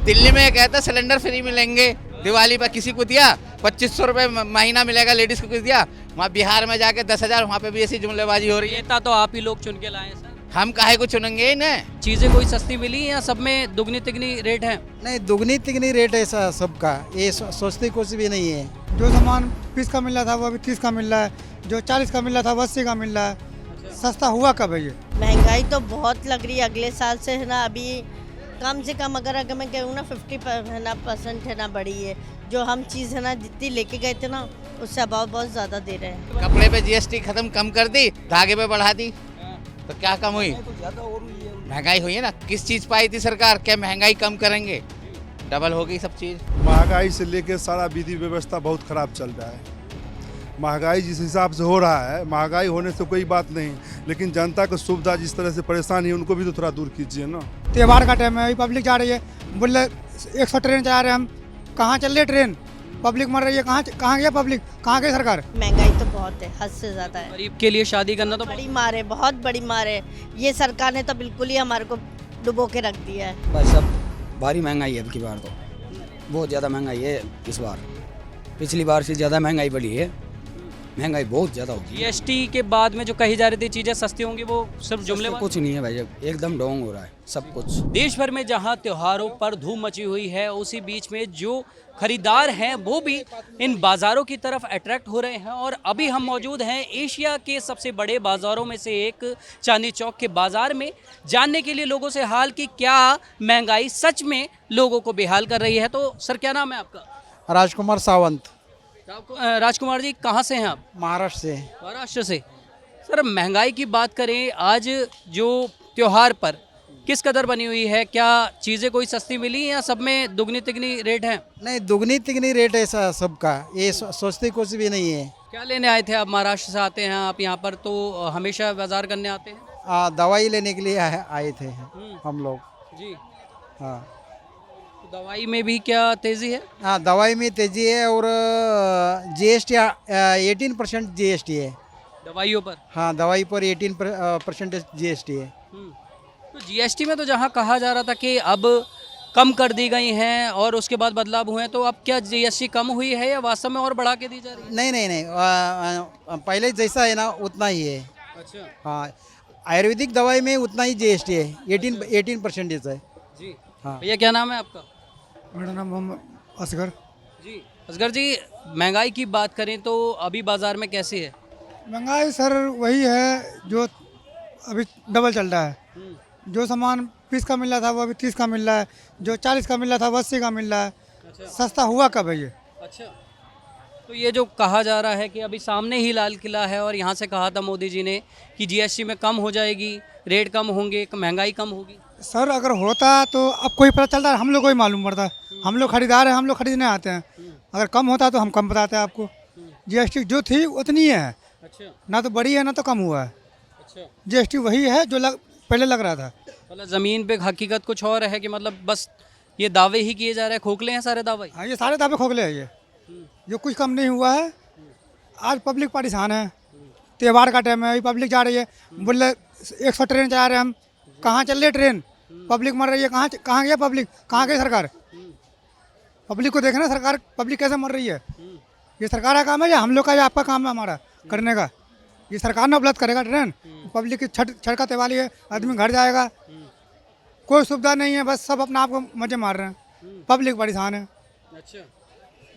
दिल्ली में कहता cylinder free मिलेंगे दिवाली पर, किसी को दिया 2500 रुपये महीना मिलेगा, लेडीज को किसी दिया। वहाँ बिहार में जाके 10,000, वहाँ पे भी ऐसी जुमलेबाजी हो रही है। नेता तो आप ही लोग चुन के लाए हैं सर। हम काहे को चुनेंगे इन्हें? चीजें कोई सस्ती मिली या सब में दुगनी तिगनी रेट है? नहीं, दुगनी तिगनी रेट है सबका, ये सोचती कुछ भी नहीं है। जो सामान 20 का मिल रहा था वो अभी 30 का मिल रहा है, जो 40 का मिल रहा था वो 80 का मिल रहा है। सस्ता हुआ कब है ये? महंगाई तो बहुत लग रही है अगले साल से, है ना। अभी कम से कम अगर मैं कहूँ ना 50% है ना बढ़ी है। जो हम चीज़ है ना जितनी लेके गए थे ना उससे अभाव बहुत ज़्यादा दे रहे हैं। कपड़े पे जीएसटी खत्म कम कर दी, धागे पे बढ़ा दी, तो क्या कम हुई? महंगाई हुई है ना। किस चीज़ पाई थी सरकार? क्या महंगाई कम करेंगे? डबल हो गई सब चीज़। महंगाई से लेकर सारा विधि व्यवस्था बहुत खराब चल रहा है। महंगाई जिस हिसाब से हो रहा है, महंगाई होने से कोई बात नहीं, लेकिन जनता को सुविधा जिस तरह से परेशानी है उनको भी तो थोड़ा दूर कीजिए ना। त्योहार का टाइम है, अभी पब्लिक जा रही है, बोले 100 ट्रेन चला रहे हैं हम, कहाँ चल रही है ट्रेन? पब्लिक मर रही है, कहाँ गया पब्लिक, कहाँ गई सरकार? महंगाई तो बहुत है, हद से ज़्यादा है। गरीब के लिए शादी करना तो बड़ी मार है, बहुत बड़ी मार है। ये सरकार ने तो बिल्कुल ही हमारे को डुबो के रख दिया है। भाई सब भारी महंगाई है अब की बार, तो बहुत ज़्यादा महंगाई है इस बार। पिछली बार से ज़्यादा महंगाई बढ़ी है, महंगाई बहुत ज़्यादा होगी। जीएसटी के बाद में जो कही जा रही थी चीजें सस्ती होंगी, वो सिर्फ जुमले कुछ नहीं है भाई, एकदम डाउन हो रहा है सब कुछ। देश भर में जहां त्योहारों पर धूम मची हुई है, उसी बीच में जो खरीदार हैं वो भी इन बाज़ारों की तरफ अट्रैक्ट हो रहे हैं। और अभी हम मौजूद हैं एशिया के सबसे बड़े बाज़ारों में से एक चांदनी चौक के बाज़ार में, जानने के लिए लोगों से हाल कि क्या महंगाई सच में लोगों को बेहाल कर रही है। तो सर क्या नाम है आपका? राजकुमार सावंत, राजकुमार जी, कहाँ से हैं आप? महाराष्ट्र से। महाराष्ट्र से। सर महंगाई की बात करें, आज जो त्योहार पर किस कदर बनी हुई है? क्या चीज़ें कोई सस्ती मिली या सब में दुगनी तिगनी रेट है? नहीं, दुगनी तिगनी रेट है सबका, ये सोचती कुछ भी नहीं है। क्या लेने आए थे आप? महाराष्ट्र से आते हैं आप यहाँ पर, तो हमेशा बाजार करने आते हैं? दवाई लेने के लिए आए थे हम लोग जी। हाँ। तो दवाई में भी क्या तेज़ी है? हाँ, दवाई में तेजी है और जीएसटी 18% जीएसटी है दवाइयों पर? हाँ, दवाई पर 18% जीएसटी है। तो जीएसटी में तो जहाँ कहा जा रहा था कि अब कम कर दी गई हैं और उसके बाद बदलाव हुए हैं, तो अब क्या जीएसटी कम हुई है या वास्तव में और बढ़ा के दी जा रही है? नहीं, पहले जैसा है ना उतना ही है। अच्छा। हाँ, आयुर्वेदिक दवाई में उतना ही जीएसटी है, 18% है। जी। हाँ। भैया क्या नाम है आपका? मेरा नाम मोहम्मद असगर। जी। असगर जी, महंगाई की बात करें तो अभी बाज़ार में कैसी है? महंगाई सर वही है जो अभी डबल चल रहा है। जो सामान 20 का मिल रहा था वो अभी 30 का मिल रहा है, जो 40 का मिल रहा था वो 80 का मिल रहा है। सस्ता हुआ कब है ये? अच्छा। तो ये जो कहा जा रहा है कि अभी सामने ही लाल किला है और यहाँ से कहा था मोदी जी ने कि जीएसटी में कम हो जाएगी, रेट कम होंगे, महंगाई कम होगी। सर अगर होता तो अब कोई पता चलता है? हम लोग को ही मालूम पड़ता। हम लोग खरीदार हैं, हम लोग खरीदने आते हैं। अगर कम होता तो हम कम बताते हैं आपको। जीएसटी जो थी उतनी है, अच्छा। ना तो बढ़ी है ना तो कम हुआ है। अच्छा। जीएसटी वही है जो पहले लग रहा था। मतलब ज़मीन पे हकीकत कुछ और है कि मतलब बस ये दावे ही किए जा रहे हैं, खोखले हैं सारे दावे? हाँ, ये सारे दावे खोखले हैं। ये जो कुछ कम नहीं हुआ है। आज पब्लिक परेशान है, त्योहार का टाइम है, अभी पब्लिक जा रही है, बोले 100 ट्रेन चला रहे हैं हम, कहाँ चल रही है ट्रेन? पब्लिक मर रही है, कहाँ गया पब्लिक, कहाँ गई सरकार? पब्लिक को देखना, सरकार पब्लिक कैसे मर रही है। ये सरकार का काम है या हम लोग का या आपका काम है हमारा करने का? ये सरकार ने उपलब्ध करेगा ट्रेन? पब्लिक की छठ का त्योहार है, आदमी घर जाएगा, कोई सुविधा नहीं है, बस सब अपना आप को मजे मार रहे हैं, पब्लिक परेशान है। अच्छा।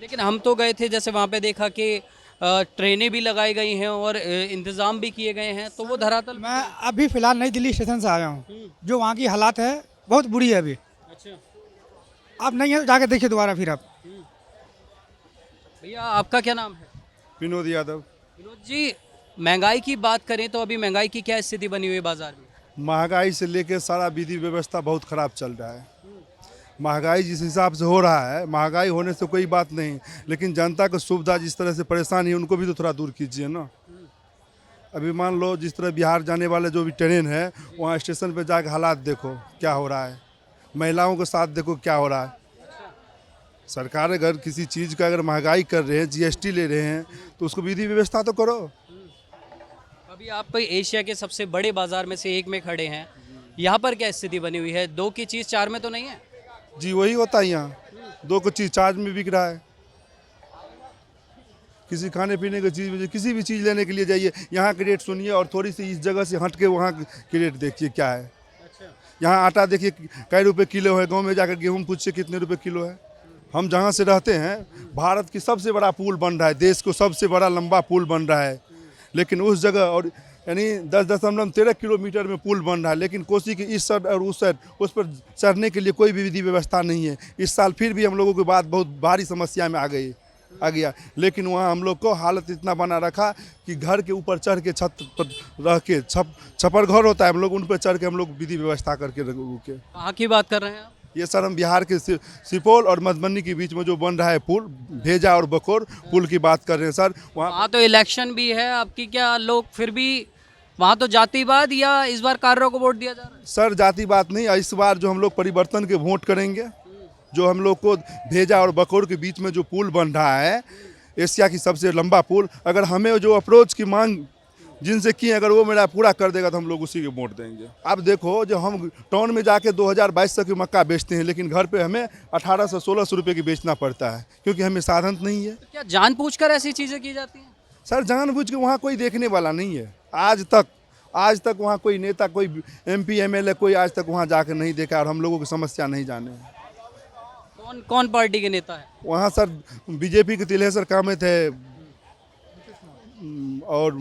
लेकिन हम तो गए थे, जैसे वहाँ पे देखा कि ट्रेनें भी लगाई गई हैं और इंतज़ाम भी किए गए हैं, तो वो धरातल। मैं अभी फ़िलहाल नई दिल्ली स्टेशन से आया हूँ, जो वहाँ की हालात है बहुत बुरी है अभी। अच्छा। आप नहीं है तो जाके देखिए दोबारा फिर आप। भैया आपका क्या नाम है? विनोद यादव। विनोद जी, महंगाई की बात करें तो अभी महंगाई की क्या स्थिति बनी हुई है बाज़ार में? महंगाई से लेकर सारा विधि व्यवस्था बहुत खराब चल रहा है। महंगाई जिस हिसाब से हो रहा है, महंगाई होने से कोई बात नहीं, लेकिन जनता को सुविधा जिस तरह से परेशानी है उनको भी तो थोड़ा दूर कीजिए ना। अभी मान लो जिस तरह बिहार जाने वाले जो भी ट्रेन है, वहाँ स्टेशन पे जाकर हालात देखो क्या हो रहा है, महिलाओं के साथ देखो क्या हो रहा है। सरकार अगर किसी चीज़ का अगर महंगाई कर रहे हैं, जीएसटी ले रहे हैं, तो उसको विधि व्यवस्था तो करो। अभी आप एशिया के सबसे बड़े बाज़ार में से एक में खड़े हैं, यहाँ पर क्या स्थिति बनी हुई है? 2 की चीज़ 4 में तो नहीं है? जी वही होता है यहाँ। दो कुछ चीज़ चार्ज में बिक रहा है। किसी खाने पीने की चीज़, किसी भी चीज़ लेने के लिए जाइए, यहाँ के रेट सुनिए और थोड़ी सी इस जगह से हट के वहाँ के रेट देखिए क्या है। यहाँ आटा देखिए कई रुपए किलो है, गांव में जाकर गेहूँ पूछिए कितने रुपए किलो है। हम जहाँ से रहते हैं, भारत की सबसे बड़ा पुल बन रहा है, देश को सबसे बड़ा लंबा पुल बन रहा है, लेकिन उस जगह और यानी 10.13 किलोमीटर में पुल बन रहा है, लेकिन कोसी की इस साइड और उस साइड उस पर चढ़ने के लिए कोई भी विधि व्यवस्था नहीं है। इस साल फिर भी हम लोगों की बात बहुत भारी समस्या में आ गया, लेकिन वहाँ हम लोग को हालत इतना बना रखा कि घर के ऊपर चढ़ के छत पर रह के छपर घर होता है, हम लोग उन पर चढ़ के हम लोग विधि व्यवस्था करके रुके। कहाँ की बात कर रहे हैं आप? ये सर हम बिहार के सुपौल और मधुबनी के बीच में जो बन रहा है पुल, भेजा और बकोर पुल की बात कर रहे हैं सर। वहाँ तो इलेक्शन भी है आपकी, क्या लोग फिर भी वहाँ तो जातिवाद या इस बार कार्यों को वोट दिया जा रहा है? सर जाति बात नहीं, इस बार जो हम लोग परिवर्तन के वोट करेंगे। जो हम लोग को भेजा और बकोर के बीच में जो पुल बन रहा है, एशिया की सबसे लंबा पुल, अगर हमें जो अप्रोच की मांग जिनसे की, अगर वो मेरा पूरा कर देगा तो हम लोग उसी के वोट देंगे। अब देखो, जो हम टाउन में जाके 2200 की मक्का बेचते हैं, लेकिन घर पे हमें 1800-1600 रुपये की बेचना पड़ता है, क्योंकि हमें साधन नहीं है। क्या जानबूझकर ऐसी चीज़ें की जाती हैं? सर जानबूझ के वहाँ कोई देखने वाला नहीं है। आज तक वहाँ कोई नेता, कोई MP MLA कोई आज तक वहाँ जाकर नहीं देखा और हम लोगों की समस्या नहीं जाने। कौन पार्टी के नेता है वहाँ सर? BJP के तिलेश्वर कामत है और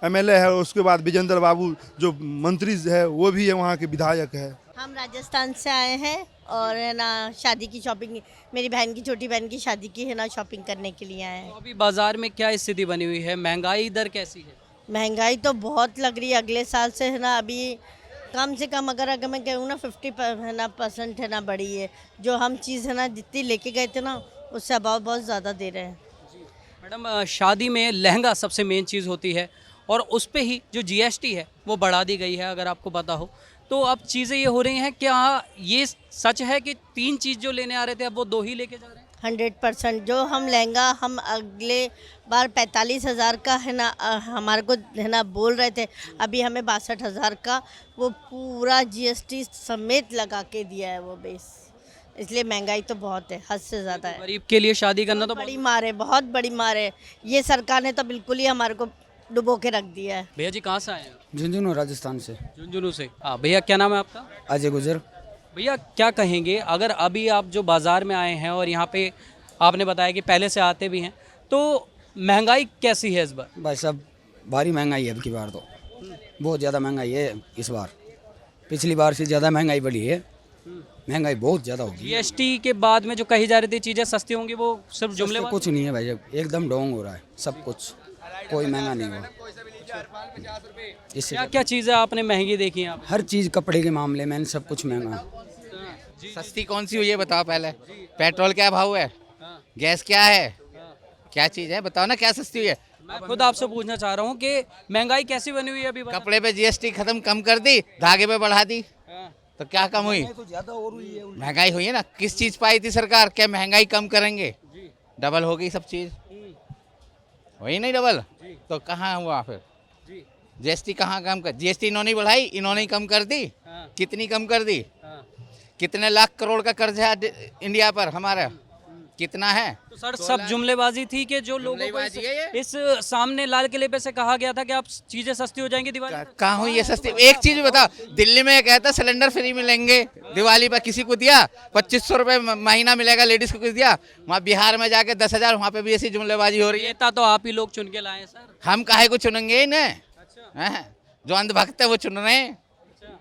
MLA है, उसके बाद विजेंद्र बाबू जो मंत्री है वो भी है, वहाँ के विधायक है। हम राजस्थान से आए हैं और है ना शादी की शॉपिंग, मेरी बहन की, छोटी बहन की शादी की है ना, शॉपिंग करने के लिए आए हैं। तो अभी बाजार में क्या स्थिति बनी हुई है? महंगाई दर कैसी है? महंगाई तो बहुत लग रही है अगले साल से, है ना। अभी कम से कम अगर मैं कहूँ ना 50% है ना बढ़ी है। जो हम चीज़ है ना जितनी लेके गए थे ना, उससे अभाव बहुत ज़्यादा दे रहे हैं। मैडम, शादी में लहंगा सबसे मेन चीज़ होती है और उस पे ही जो GST है वो बढ़ा दी गई है, अगर आपको पता हो तो। अब चीज़ें ये हो रही हैं, क्या ये सच है कि 3 चीज़ जो लेने आ रहे थे अब वो 2 ही लेके जा रहे हैं? 100% जो हम लहंगा हम अगले बार 45,000 का है ना हमारे को है ना बोल रहे थे, अभी हमें 62,000 का वो पूरा GST समेत लगा के दिया है वो बेस। इसलिए महंगाई तो बहुत है, हद से ज़्यादा है। गरीब के लिए शादी करना तो बड़ी मार है, बहुत बड़ी मार है। ये सरकार ने तो बिल्कुल ही हमारे को डुबो के रख दिया है। भैया जी कहाँ से आए हैं? झुंझुनू राजस्थान से। झुंझुनू से। हाँ भैया, क्या नाम है आपका? अजय गुजर। भैया क्या कहेंगे, अगर अभी आप जो बाज़ार में आए हैं और यहाँ पे आपने बताया कि पहले से आते भी हैं, तो महंगाई कैसी है इस बार? भाई साहब भारी महंगाई है अब की बार, तो बहुत ज़्यादा महंगाई है इस बार। पिछली बार से ज़्यादा महंगाई बढ़ी है, महंगाई बहुत ज़्यादा होगी। GST के बाद में जो कही जा रही थी चीज़ें सस्ती होंगी, वो सिर्फ जुमले सस्ते कुछ नहीं है भाई साहब, एकदम डाउन हो रहा है सब कुछ, कोई महंगा नहीं हुआ। इससे क्या क्या चीज़ें आपने महंगी देखी हैं आप? हर चीज़, कपड़े के मामले में सब कुछ महंगा। सस्ती कौन सी हुई है बताओ पहले। पेट्रोल क्या भाव है, गैस क्या है, क्या चीज़ है बताओ ना, क्या सस्ती हुई है? मैं खुद आपसे पूछना चाह रहा हूँ कि महंगाई कैसी बनी हुई है अभी? कपड़े पे GST खत्म, कम कर दी, धागे पे बढ़ा दी, तो क्या कम हुई? महंगाई हुई है ना। किस चीज़ पाई थी सरकार? क्या महंगाई कम करेंगे? डबल हो गई सब चीज़, वही नहीं डबल, तो कहाँ हुआ फिर? GST कहाँ कम कर? GST इन्होंने बढ़ाई, इन्होंने कम कर दी। कितनी कम कर दी? कितने लाख करोड़ का कर्ज है इंडिया पर हमारा, कितना है? तो सर सब जुमलेबाजी थी कि जो लोगों को इस सामने लाल किले पे से कहा गया था कि आप चीजें सस्ती हो जाएंगी दिवाली पर? कहाँ हुई ये सस्ती? एक चीज बताओ, दिल्ली में कहता सिलेंडर फ्री मिलेंगे दिवाली पर, किसी को दिया 2500 रुपये महीना मिलेगा, लेडीज को किस दिया? वहाँ बिहार में जाके 10,000, वहाँ पे भी ऐसी जुमलेबाजी हो रही है। नेता तो आप ही लोग चुन के लाए सर। हम काहे को चुनेंगे इन्हें? जो अंधभक्त है वो चुन रहे हैं।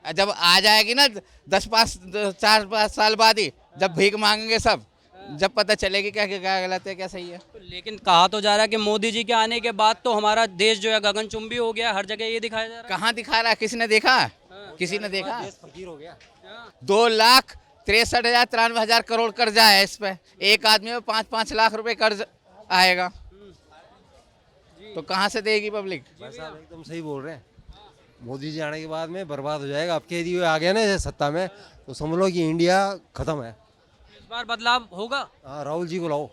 जब आ जाएगी ना 4-5 साल बाद ही, जब भीख मांगेंगे सब, जब पता चलेगी क्या क्या गलत है क्या सही है। लेकिन कहा तो जा रहा है कि मोदी जी के आने के बाद तो हमारा देश जो है गगनचुंबी हो गया, हर जगह ये दिखाया जा रहा है। कहाँ दिखा रहा है? किसी ने देखा? किसी ने देखा? 2,63,93,000 करोड़ कर्जा है इस पे। एक आदमी में 5-5 लाख रुपए कर्ज आएगा, तो कहाँ से देगी पब्लिक? साहब एकदम सही बोल रहे हैं। मोदी जी आने के बाद में बर्बाद हो जाएगा। अब के यदि आ गया ना सत्ता में, तो समझ लो कि इंडिया खत्म है। इस बार बदलाव होगा। हाँ, राहुल जी को लाओ।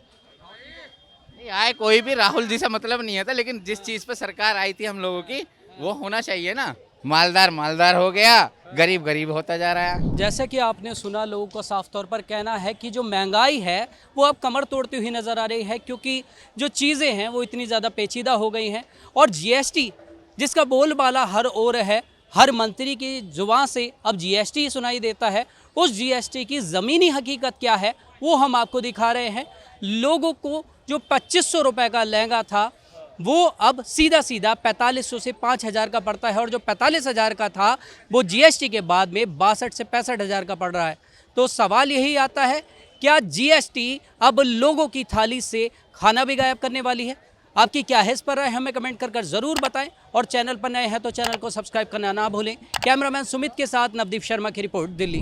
नहीं आए कोई भी, राहुल जी से मतलब नहीं है था, लेकिन जिस चीज़ पे सरकार आई थी हम लोगों की, वो होना चाहिए ना। मालदार मालदार हो गया, गरीब गरीब होता जा रहा है। जैसे कि आपने सुना, लोगों का साफ तौर पर कहना है कि जो महंगाई है वो अब कमर तोड़ती हुई नज़र आ रही है, क्योंकि जो चीज़ें हैं वो इतनी ज़्यादा पेचीदा हो गई हैं। और जीएसटी जिसका बोलबाला हर ओर है, हर मंत्री की जुबान से अब जीएसटी सुनाई देता है, उस जीएसटी की ज़मीनी हकीकत क्या है वो हम आपको दिखा रहे हैं। लोगों को जो 2500 रुपये का लहंगा था वो अब सीधा सीधा 4500 से 5000 का पड़ता है, और जो 45,000 का था वो जीएसटी के बाद में 62 से 65,000 का पड़ रहा है। तो सवाल यही आता है, क्या जीएसटी अब लोगों की थाली से खाना भी गायब करने वाली है? आपकी क्या है इस पर राय, हमें कमेंट कर ज़रूर बताएं। और चैनल पर नए हैं तो चैनल को सब्सक्राइब करना ना भूलें। कैमरामैन सुमित के साथ नवदीप शर्मा की रिपोर्ट, दिल्ली।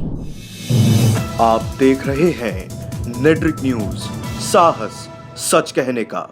आप देख रहे हैं नेट्रिक न्यूज, साहस सच कहने का।